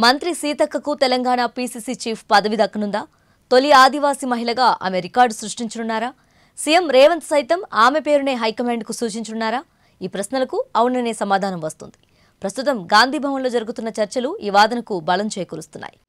మంత్రి సీతక్కకు Telangana PCC chief పదవి దక్కనుందా? తొలి ఆదివాసీ మహిళగా ఆమె రికార్డు సృష్టించనున్నారా? సీఎం రేవంత్ సైతం ఆమె పేరునే హైకమాండ్కు సూచించనున్నారా? ఈ ప్రశ్నలకు అవుననే సమాధానం వస్తుంది. ప్రస్తుతం గాంధీ భవన్లో జరుగుతున్న చర్చలు ఈ వాదనకు బలం చేకూరుస్తున్నాయి.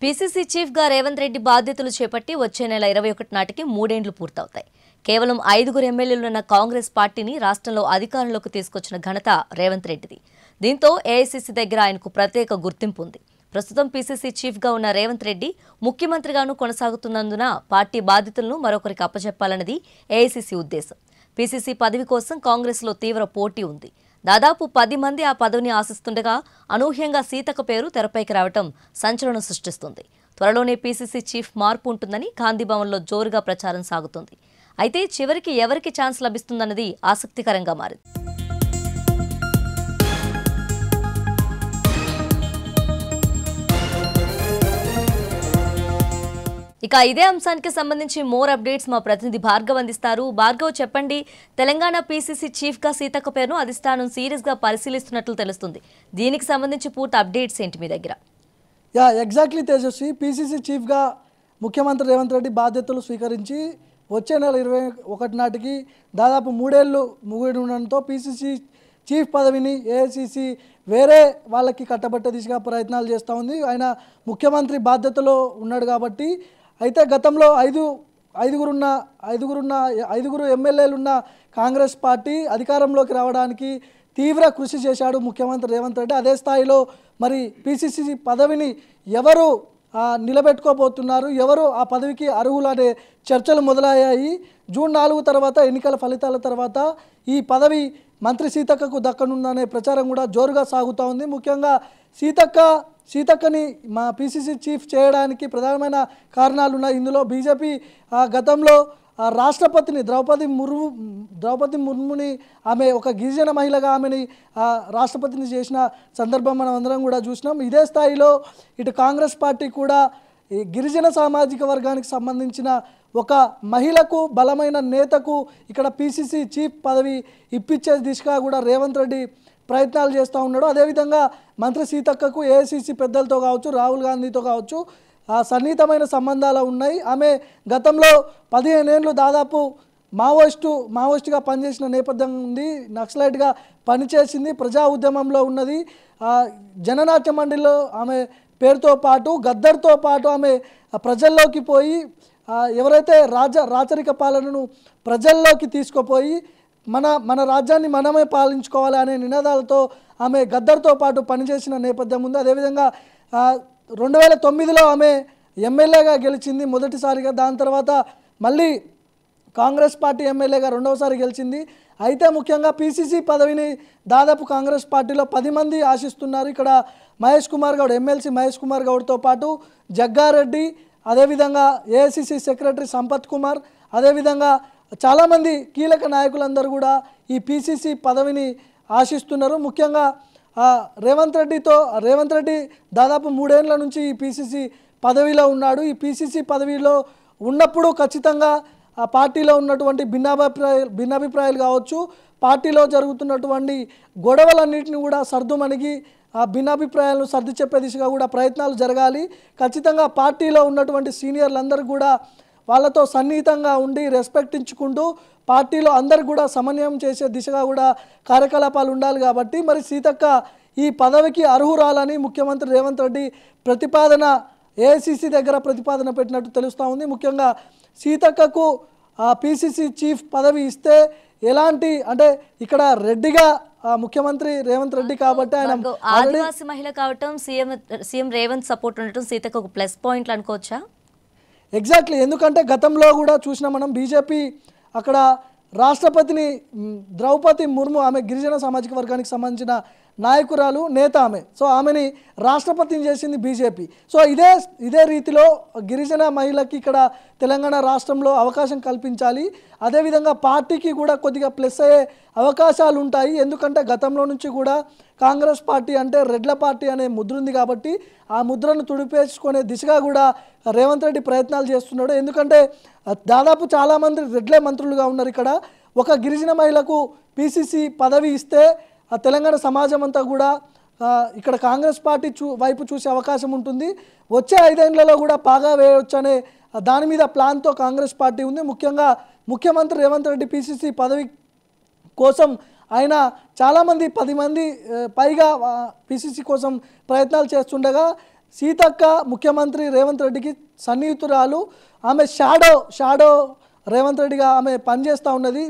పీసీసీ చీఫ్ గా రేవంత్ రెడ్డి బాధ్యతలు చేపట్టి వచ్చే నెల 21 నాటికి 3 ఏళ్లు పూర్తవుతాయి. కేవలం 5 ఎమ్మెల్యేలున్న కాంగ్రెస్ పార్టీని రాష్ట్రంలో అధికారంలోకి తీసుకొచ్చిన ఘనత రేవంత్ రెడ్డిది. దీంతో ఏఐసీసీ దగ్గర ఆయనకు ప్రత్యేక గుర్తింపు ఉంది. ప్రస్తుతం పీసీసీ చీఫ్ గా ఉన్న రేవంత్ రెడ్డి ముఖ్యమంత్రిగాను కొనసాగుతున్నందున పార్టీ బాధ్యతలను మరొకరికి అప్పచెప్పాలన్నది ఏఐసీసీ ఉద్దేశం. పీసీసీ పదవి కోసం కాంగ్రెస్ లో తీవ్ర పోటీ ఉంది. దాదాపు 10 మంది ఆ పదవిని ఆశిస్తుండగా అనూహ్యంగా సీతక్క పేరు తెరపైకి రావటం సంచలనం సృష్టిస్తుంది. త్వరలోనే పీసీసీ చీఫ్ మార్పు ఉంటుందని గాంధీ భవన్లో జోరుగా ప్రచారం సాగుతుంది. అయితే చివరికి ఎవరికి ఛాన్స్ లభిస్తుందన్నది ఆసక్తికరంగా మారింది. ఇక ఇదే అంశానికి సంబంధించి మోర్ అప్డేట్స్ మా ప్రతినిధి భార్గవ్ అందిస్తారు. భార్గవ్, చెప్పండి, తెలంగాణ పీసీసీ చీఫ్ గా సీతక్క పేరును అధిష్టానం సీరియస్ గా పరిశీలిస్తున్నట్లు తెలుస్తుంది. దీనికి సంబంధించి పూర్తి అప్డేట్స్ ఏంటి మీ దగ్గర? ఎగ్జాక్ట్లీ తేజస్వి, పీసీసీ చీఫ్గా ముఖ్యమంత్రి రేవంత్ రెడ్డి బాధ్యతలు స్వీకరించి వచ్చే నెల 21 నాటికి దాదాపు 3 ఏళ్లు ముగియడంతో పీసీసీ చీఫ్ పదవిని ఏఐసీసీ వేరే వాళ్ళకి కట్టబట్టే దిశగా ప్రయత్నాలు చేస్తూ ఉంది. ఆయన ముఖ్యమంత్రి బాధ్యతలో ఉన్నాడు కాబట్టి. అయితే గతంలో ఐదుగురు ఎమ్మెల్యేలున్న కాంగ్రెస్ పార్టీ అధికారంలోకి రావడానికి తీవ్ర కృషి చేశాడు ముఖ్యమంత్రి రేవంత్ రెడ్డి. అదే స్థాయిలో మరి పీసీసీ పదవిని ఎవరు నిలబెట్టుకోబోతున్నారు, ఎవరు ఆ పదవికి అర్హులు అనే చర్చలు మొదలయ్యాయి. జూన్ 4 తర్వాత ఎన్నికల ఫలితాల తర్వాత ఈ పదవి మంత్రి సీతక్కకు దక్కనుందనే ప్రచారం కూడా జోరుగా సాగుతూ ఉంది. ముఖ్యంగా సీతక్కని మా పీసీసీ చీఫ్ చేయడానికి ప్రధానమైన కారణాలు ఉన్నాయి. ఇందులో బీజేపీ గతంలో రాష్ట్రపతిని ద్రౌపది ముర్ముని ఆమె ఒక గిరిజన మహిళగా ఆమెని రాష్ట్రపతిని చేసిన సందర్భం మనం అందరం కూడా చూసినాం. ఇదే స్థాయిలో ఇటు కాంగ్రెస్ పార్టీ కూడా ఈ గిరిజన సామాజిక వర్గానికి సంబంధించిన ఒక మహిళకు, బలమైన నేతకు ఇక్కడ పీసీసీ చీఫ్ పదవి ఇప్పించే దిశగా కూడా రేవంత్ రెడ్డి ప్రయత్నాలు చేస్తూ ఉన్నాడు. అదేవిధంగా మంత్రి సీతక్కకు ఏఐసీసీ పెద్దలతో కావచ్చు, రాహుల్ గాంధీతో కావచ్చు సన్నిహితమైన సంబంధాలు ఉన్నాయి. ఆమె గతంలో 15 ఏళ్ళు దాదాపు మావోయిస్టుగా పనిచేసిన నేపథ్యం ఉంది. నక్సలైట్గా పనిచేసింది, ప్రజా ఉద్యమంలో ఉన్నది. జననాట్య మండలిలో ఆమె పేరుతో పాటు గద్దర్తో పాటు ఆమె ప్రజల్లోకి పోయి ఎవరైతే రాచరిక పాలనను ప్రజల్లోకి తీసుకుపోయి మన రాజ్యాన్ని మనమే పాలించుకోవాలి అనే నినాదాలతో ఆమె గద్దర్తో పాటు పనిచేసిన నేపథ్యం ఉంది. అదేవిధంగా 2009లో ఆమె ఎమ్మెల్యేగా గెలిచింది మొదటిసారిగా. దాని తర్వాత మళ్ళీ కాంగ్రెస్ పార్టీ ఎమ్మెల్యేగా రెండవసారి గెలిచింది. అయితే ముఖ్యంగా పీసీసీ పదవిని దాదాపు కాంగ్రెస్ పార్టీలో 10 మంది ఆశిస్తున్నారు. ఇక్కడ ఎమ్మెల్సీ మహేష్ కుమార్ గౌడ్తో పాటు జగ్గారెడ్డి, అదేవిధంగా ఏఐసీసీ సెక్రటరీ సంపత్ కుమార్, అదేవిధంగా చాలామంది కీలక నాయకులందరూ కూడా ఈ పీసీసీ పదవిని ఆశిస్తున్నారు. ముఖ్యంగా రేవంత్ రెడ్డి దాదాపు 3 ఏళ్ల నుంచి ఈ పీసీసీ పదవిలో ఉన్నాడు. ఈ పీసీసీ పదవిలో ఉన్నప్పుడు ఖచ్చితంగా ఆ పార్టీలో ఉన్నటువంటి భిన్నాభిప్రాయాలు కావచ్చు, పార్టీలో జరుగుతున్నటువంటి గొడవలన్నింటినీ కూడా సర్దుమణిగి ఆ భిన్నాభిప్రాయాలను సర్ది చెప్పే దిశగా కూడా ప్రయత్నాలు జరగాలి. ఖచ్చితంగా పార్టీలో ఉన్నటువంటి సీనియర్లందరూ కూడా వాళ్ళతో సన్నిహితంగా ఉండి రెస్పెక్ట్ ఇచ్చుకుంటూ పార్టీలో అందరు కూడా సమన్వయం చేసే దిశగా కూడా కార్యకలాపాలు ఉండాలి. కాబట్టి మరి సీతక్క ఈ పదవికి అర్హురాలని ముఖ్యమంత్రి రేవంత్ రెడ్డి ఏఐసీసీ దగ్గర ప్రతిపాదన పెట్టినట్టు తెలుస్తూ ఉంది. ముఖ్యంగా సీతక్కకు పీసీసీ చీఫ్ పదవి ఇస్తే ఎలాంటి, అంటే ఇక్కడ రెడ్డిగా ముఖ్యమంత్రి రేవంత్ రెడ్డి కాబట్టి ఆయన ఆదివాసీ మహిళ కావటం, సీఎం రేవంత్ సపోర్ట్ ఉండటం సీతక్క ఒక ప్లస్ పాయింట్లు అనుకోవచ్చా? ఎగ్జాక్ట్లీ, ఎందుకంటే గతంలో కూడా చూసిన మనం బీజేపీ అక్కడ రాష్ట్రపతిని ద్రౌపది ముర్ము, ఆమె గిరిజన సామాజిక వర్గానికి సంబంధించిన నాయకురాలు, నేత ఆమె. సో ఆమెని రాష్ట్రపతిని చేసింది బీజేపీ. సో ఇదే రీతిలో గిరిజన మహిళకి ఇక్కడ తెలంగాణ రాష్ట్రంలో అవకాశం కల్పించాలి. అదేవిధంగా పార్టీకి కూడా కొద్దిగా ప్లస్ అయ్యే అవకాశాలు ఉంటాయి. ఎందుకంటే గతంలో నుంచి కూడా కాంగ్రెస్ పార్టీ అంటే రెడ్ల పార్టీ అనే ముద్ర ఉంది కాబట్టి ఆ ముద్రను తుడిపేసుకునే దిశగా కూడా రేవంత్ రెడ్డి ప్రయత్నాలు చేస్తున్నాడు. ఎందుకంటే దాదాపు చాలామంది రెడ్లే మంత్రులుగా ఉన్నారు. ఇక్కడ ఒక గిరిజన మహిళకు పిసిసి పదవి ఇస్తే ఆ తెలంగాణ సమాజం అంతా కూడా ఇక్కడ కాంగ్రెస్ పార్టీ వైపు చూసే అవకాశం ఉంటుంది. వచ్చే 5 ఏళ్లలో కూడా పాగా వేయవచ్చు అనే దాని మీద ప్లాన్తో కాంగ్రెస్ పార్టీ ఉంది. ముఖ్యంగా ముఖ్యమంత్రి రేవంత్ రెడ్డి పిసిసి పదవి కోసం ఆయన చాలామంది 10 మంది పైగా పిసిసి కోసం ప్రయత్నాలు చేస్తుండగా సీతక్క ముఖ్యమంత్రి రేవంత్ రెడ్డికి సన్నిహితురాలు. ఆమె షాడో రేవంత్ రెడ్డిగా ఆమె పనిచేస్తూ ఉన్నది.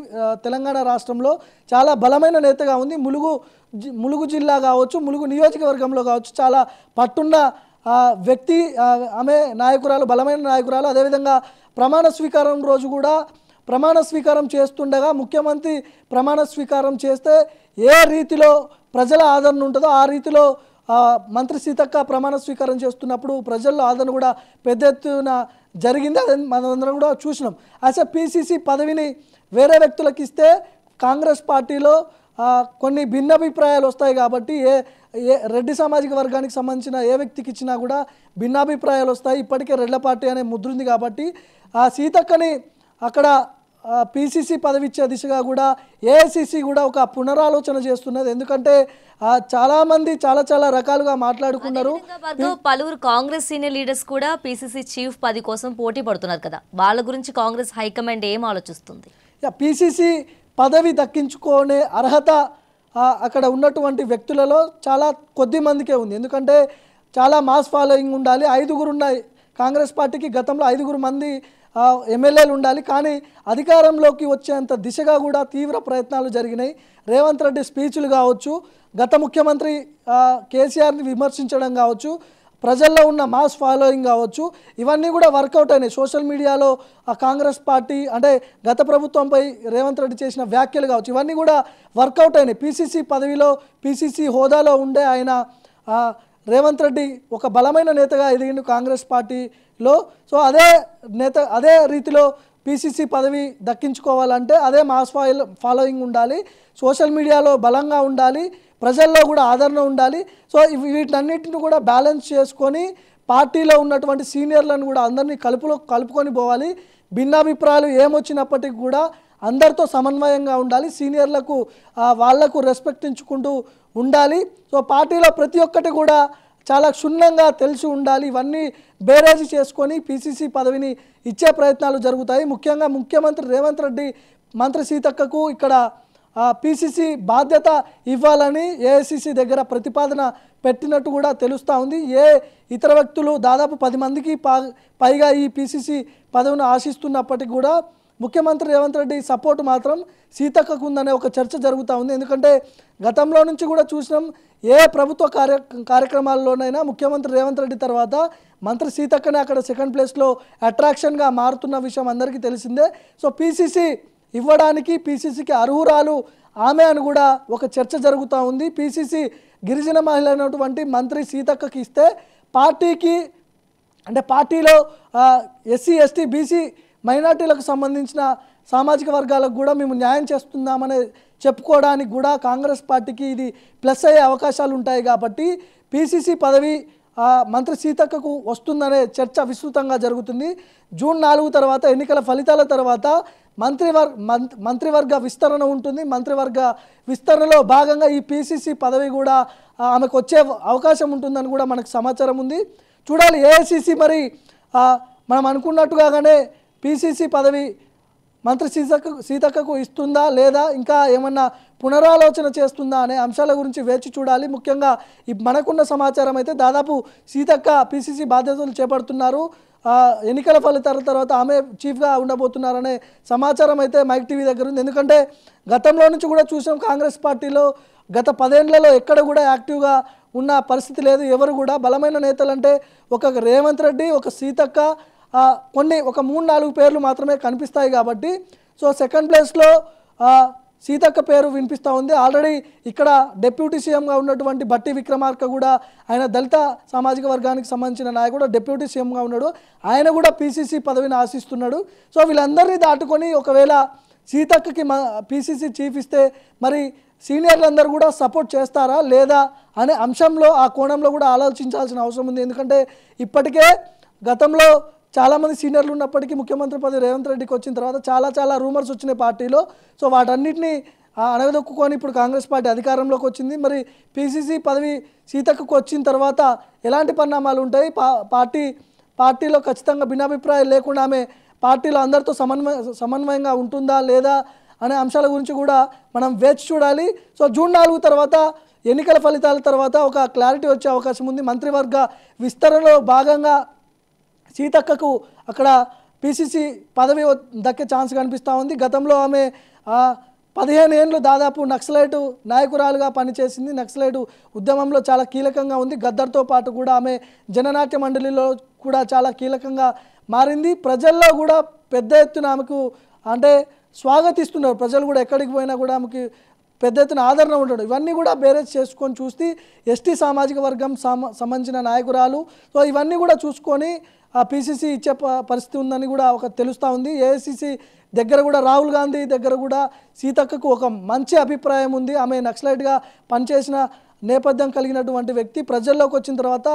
తెలంగాణ రాష్ట్రంలో చాలా బలమైన నేతగా ఉంది. ములుగు జిల్లా కావచ్చు, ములుగు నియోజకవర్గంలో కావచ్చు చాలా పట్టున్న వ్యక్తి ఆమె నాయకురాలు, బలమైన నాయకురాలు. అదేవిధంగా ప్రమాణ స్వీకారం రోజు కూడా ప్రమాణ స్వీకారం చేస్తుండగా ముఖ్యమంత్రి ప్రమాణ స్వీకారం చేస్తే ఏ రీతిలో ప్రజల ఆదరణ ఉంటుందో ఆ రీతిలో మంత్రి సీతక్క ప్రమాణ స్వీకారం చేస్తున్నప్పుడు ప్రజల్లో ఆదరణ కూడా పెద్ద ఎత్తున జరిగింది. అదే మనందరం కూడా చూసినాం. అసలు పిసిసి పదవిని వేరే వ్యక్తులకు ఇస్తే కాంగ్రెస్ పార్టీలో కొన్ని భిన్నాభిప్రాయాలు వస్తాయి. కాబట్టి ఏ రెడ్డి సామాజిక వర్గానికి సంబంధించిన ఏ వ్యక్తికి ఇచ్చినా కూడా భిన్నాభిప్రాయాలు వస్తాయి. ఇప్పటికే రెడ్ల పార్టీ అనే ముద్ర ఉంది కాబట్టి ఆ సీతక్కని అక్కడ పిసిసి పదవి ఇచ్చే దిశగా కూడా ఏఐసిసి కూడా ఒక పునరాలోచన చేస్తున్నది. ఎందుకంటే చాలామంది చాలా రకాలుగా మాట్లాడుకున్నారు. పలువురు కాంగ్రెస్ సీనియర్ లీడర్స్ కూడా పిసిసి చీఫ్ పదవి కోసం పోటీ పడుతున్నారు కదా, వాళ్ళ గురించి కాంగ్రెస్ హైకమాండ్ ఏం ఆలోచిస్తుంది? పిసిసి పదవి దక్కించుకునే అర్హత అక్కడ ఉన్నటువంటి వ్యక్తులలో చాలా కొద్ది మందికే ఉంది. ఎందుకంటే చాలా మాస్ ఫాలోయింగ్ ఉండాలి. 5 ఉన్నాయి కాంగ్రెస్ పార్టీకి. గతంలో 5 మంది ఎమ్మెల్యేలు ఉండాలి. కానీ అధికారంలోకి వచ్చేంత దిశగా కూడా తీవ్ర ప్రయత్నాలు జరిగినాయి. రేవంత్ రెడ్డి స్పీచ్లు కావచ్చు, గత ముఖ్యమంత్రి కేసీఆర్ని విమర్శించడం కావచ్చు, ప్రజల్లో ఉన్న మాస్ ఫాలోయింగ్ కావచ్చు, ఇవన్నీ కూడా వర్కౌట్ అయినాయి. సోషల్ మీడియాలో కాంగ్రెస్ పార్టీ అంటే గత ప్రభుత్వంపై రేవంత్ రెడ్డి చేసిన వ్యాఖ్యలు కావచ్చు, ఇవన్నీ కూడా వర్కౌట్ అయినాయి. పిసిసి పదవిలో పిసిసి హోదాలో ఉండే ఆయన రేవంత్ రెడ్డి ఒక బలమైన నేతగా ఎదిగిండు కాంగ్రెస్ పార్టీలో. సో అదే రీతిలో పిసిసి పదవి దక్కించుకోవాలంటే అదే మాస్ ఫాలోయింగ్ ఉండాలి, సోషల్ మీడియాలో బలంగా ఉండాలి, ప్రజల్లో కూడా ఆదరణ ఉండాలి. సో వీటన్నిటిని కూడా బ్యాలెన్స్ చేసుకొని పార్టీలో ఉన్నటువంటి సీనియర్లను కూడా అందరినీ కలుపుకొని పోవాలి. భిన్నాభిప్రాయాలు ఏమొచ్చినప్పటికీ కూడా అందరితో సమన్వయంగా ఉండాలి. సీనియర్లకు వాళ్లకు రెస్పెక్ట్ ఇచ్చుకుంటూ ఉండాలి. సో పార్టీలో ప్రతి ఒక్కటి కూడా చాలా క్షుణ్ణంగా తెలిసి ఉండాలి. ఇవన్నీ బేరేజ్ చేసుకొని పిసిసి పదవిని ఇచ్చే ప్రయత్నాలు జరుగుతాయి. ముఖ్యంగా ముఖ్యమంత్రి రేవంత్ రెడ్డి మంత్రి సీతక్కకు ఇక్కడ పిసిసి బాధ్యత ఇవ్వాలని ఏఐసిసి దగ్గర ప్రతిపాదన పెట్టినట్టు కూడా తెలుస్తూ ఉంది. ఇతర వ్యక్తులు దాదాపు 10 మందికి పైగా ఈ పిసిసి పదవిని ఆశిస్తున్నప్పటికీ కూడా ముఖ్యమంత్రి రేవంత్ రెడ్డి సపోర్ట్ మాత్రం సీతక్కకు ఉందనే ఒక చర్చ జరుగుతూ ఉంది. ఎందుకంటే గతంలో నుంచి కూడా చూసినాం, ఏ ప్రభుత్వ కార్యక్రమాల్లోనైనా ముఖ్యమంత్రి రేవంత్ రెడ్డి తర్వాత మంత్రి సీతక్కనే అక్కడ సెకండ్ ప్లేస్లో అట్రాక్షన్గా మారుతున్న విషయం అందరికీ తెలిసిందే. సో పిసిసి ఇవ్వడానికి పిసిసికి అర్హురాలు ఆమె అని కూడా ఒక చర్చ జరుగుతూ ఉంది. పిసిసి గిరిజన మహిళ అయినటువంటి మంత్రి సీతక్కకి ఇస్తే పార్టీకి అంటే పార్టీలో ఎస్సీ ఎస్టీ బీసీ మైనార్టీలకు సంబంధించిన సామాజిక వర్గాలకు కూడా మేము న్యాయం చేస్తున్నామని చెప్పుకోవడానికి కూడా కాంగ్రెస్ పార్టీకి ఇది ప్లస్ అయ్యే అవకాశాలు ఉంటాయి. కాబట్టి పిసిసి పదవి మంత్రి సీతక్కకు వస్తుందనే చర్చ విస్తృతంగా జరుగుతుంది. జూన్ 4 తర్వాత ఎన్నికల ఫలితాల తర్వాత మంత్రివర్గ విస్తరణ ఉంటుంది. మంత్రివర్గ విస్తరణలో భాగంగా ఈ పిసిసి పదవి కూడా ఆమెకు వచ్చే అవకాశం ఉంటుందని కూడా మనకు సమాచారం ఉంది. చూడాలి ఏఐసిసి మరి మనం అనుకున్నట్టుగానే పిసిసి పదవి మంత్రి సీతక్కకు ఇస్తుందా లేదా ఇంకా ఏమన్నా పునరాలోచన చేస్తుందా అనే అంశాల గురించి వేచి చూడాలి. ముఖ్యంగా మనకున్న సమాచారం అయితే దాదాపు సీతక్క పిసిసి బాధ్యతలు చేపడుతున్నారు. ఎన్నికల ఫలితాల తర్వాత ఆమె చీఫ్గా ఉండబోతున్నారనే సమాచారం అయితే మైక్ టీవీ దగ్గర ఉంది. ఎందుకంటే గతంలో నుంచి కూడా చూసాం కాంగ్రెస్ పార్టీలో గత 10 ఏళ్లలో ఎక్కడ కూడా యాక్టివ్గా ఉన్న పరిస్థితి లేదు. ఎవరు కూడా బలమైన నేతలు అంటే ఒక రేవంత్ రెడ్డి, ఒక సీతక్క, ఒక 3-4 పేర్లు మాత్రమే కనిపిస్తాయి. కాబట్టి సో సెకండ్ ప్లేస్లో సీతక్క పేరు వినిపిస్తూ ఉంది. ఆల్రెడీ ఇక్కడ డిప్యూటీ సీఎంగా ఉన్నటువంటి బట్టి విక్రమార్క కూడా ఆయన దళిత సామాజిక వర్గానికి సంబంధించిన నాయకుడు, డిప్యూటీ సీఎంగా ఉన్నాడు. ఆయన కూడా పిసిసి పదవిని ఆశిస్తున్నాడు. సో వీళ్ళందరినీ దాటుకొని ఒకవేళ సీతక్కకి పిసిసి చీఫ్ ఇస్తే మరి సీనియర్లందరూ కూడా సపోర్ట్ చేస్తారా లేదా అనే అంశంలో ఆ కోణంలో కూడా ఆలోచించాల్సిన అవసరం ఉంది. ఎందుకంటే ఇప్పటికే గతంలో చాలామంది సీనియర్లు ఉన్నప్పటికీ ముఖ్యమంత్రి పదవి రేవంత్ రెడ్డికి వచ్చిన తర్వాత చాలా రూమర్స్ వచ్చినాయి పార్టీలో. సో వాటన్నిటిని అణగదొక్కుకొని ఇప్పుడు కాంగ్రెస్ పార్టీ అధికారంలోకి వచ్చింది. మరి పిసిసి పదవి సీతక్కకు వచ్చిన తర్వాత ఎలాంటి పరిణామాలు ఉంటాయి, పార్టీలో ఖచ్చితంగా భిన్నాభిప్రాయాలు లేకుండా ఆమె పార్టీలో అందరితో సమన్వయంగా ఉంటుందా లేదా అనే అంశాల గురించి కూడా మనం వేచి చూడాలి. సో జూన్ 4 తర్వాత ఎన్నికల ఫలితాల తర్వాత ఒక క్లారిటీ వచ్చే అవకాశం ఉంది. మంత్రివర్గ విస్తరణలో భాగంగా సీతక్కకు అక్కడ పిసిసి పదవి దక్కే ఛాన్స్ కనిపిస్తూ ఉంది. గతంలో ఆమె 15 ఏళ్ళు దాదాపు నక్సలైట్ నాయకురాలుగా పనిచేసింది. నక్సలైట్ ఉద్యమంలో చాలా కీలకంగా ఉంది. గద్దర్తో పాటు కూడా ఆమె జననాట్య మండలిలో కూడా చాలా కీలకంగా మారింది. ప్రజల్లో కూడా పెద్ద ఎత్తున ఆమెకు అంటే స్వాగతిస్తున్నారు. ప్రజలు కూడా ఎక్కడికి పోయినా కూడా ఆమెకి పెద్ద ఎత్తున ఆదరణ ఉండడం, ఇవన్నీ కూడా బేరేజ్ చేసుకొని చూస్తే ఎస్టీ సామాజిక వర్గం సంబంధించిన నాయకురాలు. సో ఇవన్నీ కూడా చూసుకొని పిసిసి ఇచ్చే పరిస్థితి ఉందని కూడా ఒక తెలుస్తూ ఉంది. ఏఐసిసి దగ్గర కూడా రాహుల్ గాంధీ దగ్గర కూడా సీతక్కకు ఒక మంచి అభిప్రాయం ఉంది. ఆమె నక్సలైట్గా పనిచేసిన నేపథ్యం కలిగినటువంటి వ్యక్తి. ప్రజల్లోకి వచ్చిన తర్వాత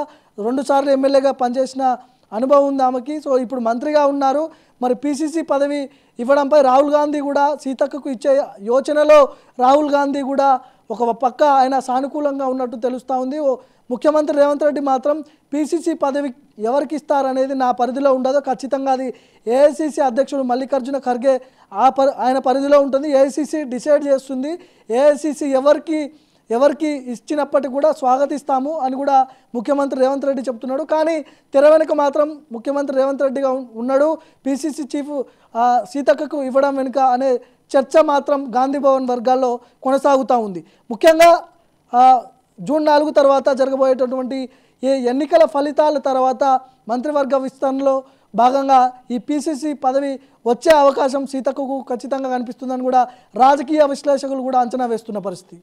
2 సార్లు ఎమ్మెల్యేగా పనిచేసిన అనుభవం ఉంది ఆమెకి. సో ఇప్పుడు మంత్రిగా ఉన్నారు. మరి పిసిసి పదవి ఇవ్వడంపై రాహుల్ గాంధీ కూడా సీతక్కకు ఇచ్చే యోచనలో రాహుల్ గాంధీ కూడా ఒక పక్క ఆయన సానుకూలంగా ఉన్నట్టు తెలుస్తూ ఉంది. ముఖ్యమంత్రి రేవంత్ రెడ్డి మాత్రం పిసిసి పదవి ఎవరికి ఇస్తారనేది నా పరిధిలో ఉండదు, ఖచ్చితంగా అది ఏఐసిసి అధ్యక్షుడు మల్లికార్జున ఖర్గే ఆయన పరిధిలో ఉంటుంది. ఏఐసిసి డిసైడ్ చేస్తుంది. ఏఐసిసి ఎవరికి ఇచ్చినప్పటికీ కూడా స్వాగతిస్తాము అని కూడా ముఖ్యమంత్రి రేవంత్ రెడ్డి చెప్తున్నాడు. కానీ తెర వెనుక మాత్రం ముఖ్యమంత్రి రేవంత్ రెడ్డిగా ఉన్నాడు. పిసిసి చీఫ్ సీతక్కకు ఇవ్వడం వెనుక అనే చర్చ మాత్రం గాంధీ భవన్ వర్గాల్లో కొనసాగుతూ ఉంది. ముఖ్యంగా జూన్ 4 తర్వాత జరగబోయేటటువంటి ఎన్నికల ఫలితాల తర్వాత మంత్రివర్గ విస్తరణలో భాగంగా ఈ పిసిసి పదవి వచ్చే అవకాశం సీతక్కకు ఖచ్చితంగా కనిపిస్తుందని కూడా రాజకీయ విశ్లేషకులు కూడా అంచనా వేస్తున్న పరిస్థితి.